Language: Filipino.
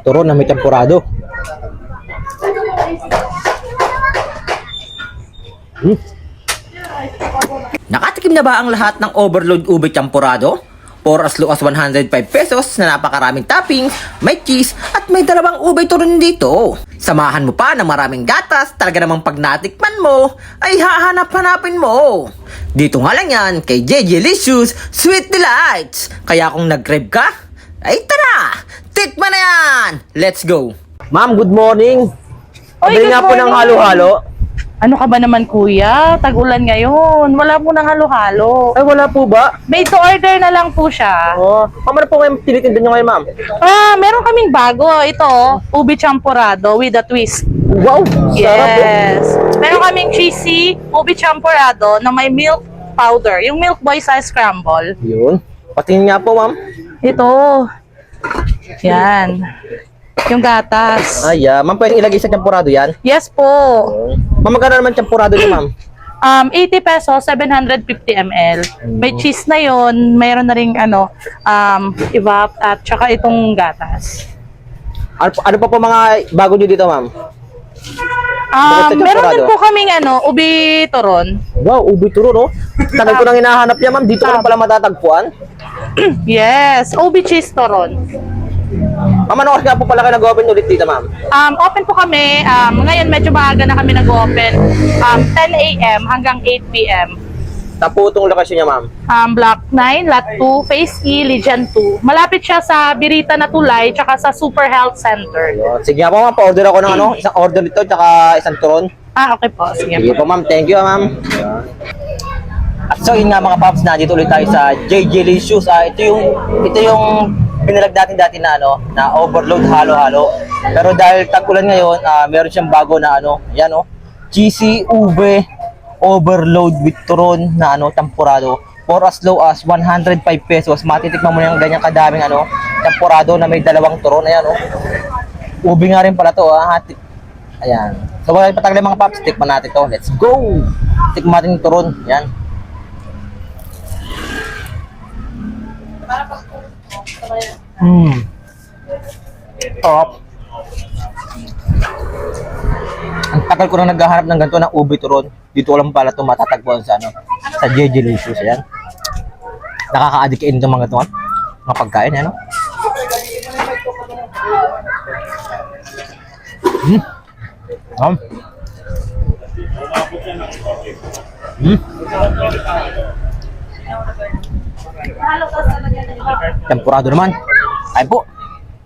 turon na may tempurado. Nakatikim na ba ang lahat ng overload ube champurado? For as low as 105 pesos na napakaraming toppings, may cheese at may dalawang ube turon dito. Samahan mo pa ng maraming gatas, talaga namang pag natikman mo, ay hahanap-hanapin mo. Dito nga lang yan kay JJ Licious Sweet Delights. Kaya kung nag-crave ka, ay tara, tikman na yan! Let's go! Ma'am, good morning! Pabili nga po ng halo-halo. Ano ka ba naman kuya? Tag-ulan ngayon. Wala po ng halo-halo. Ay, wala po ba? Made to order na lang po siya. Oh, ano po ngayon tinitinda nyo ngayon, ma'am? Meron kaming bago. Ito, ube champurado with a twist. Wow! Sarap po! Yes. Meron kaming cheesy ube champurado na may milk powder. Yung Milk Boy size scramble. Yun. Patingin nga po, ma'am. Ito. Yan. Yung gatas. Ay, ma'am, pwedeng ilagay sa champurado yan? Yes po. Ma'am, magkano naman champurado niyo, ma'am? 80 pesos, 750 ml. May cheese na yon, mayroon na ring evap at saka itong gatas. Ano pa po mga bago nyo dito, ma'am? Meron din po kaming ubi turon. Wow, ubi turo, no? Tagal ko nang hinahanap yan, ma'am. Dito ko lang pala matatagpuan. Yes, ubi cheese turon. Ma'am, ano kasi nga po pala kayo nag-open ulit dito, ma'am? Open po kami. Ngayon medyo maaga na kami nag-open. 10 a.m. hanggang 8 p.m. Tapo itong lokasyon niya, ma'am. Block 9, Lot 2, Phase E, Legion 2. Malapit siya sa Birita na Tulay, tsaka sa Super Health Center. Yun. Sige nga po, ma'am. Pa-order ako ng isang order nito, tsaka isang turon. Okay po. Sige Sige po, ma'am. Thank you, ma'am. At so, yun nga mga paps, na dito ulit tayo sa JJ Licious. Ito yung pinalag natin dati na na overload halo-halo. Pero dahil tag-ulan ngayon, meron siyang bago na yan cheesy ube overload with turon na tempurado. For as low as 105 pesos, matitikman mo yung ganyang kadaming tempurado na may dalawang turon. Ayan ube nga rin pala to Ayan. So wala patagal mga paps, tikman natin to. Let's go! Tikman natin yung turon. Yan. Top. Ang tagal ko na naghahanap ng ganito ng ube turon. Dito ko lang pala ito matatagpuan sa sa JJ Licious. Ayan. Nakaka-addict din itong mga ito. Mga pagkain, Tempurado naman. Ayun po.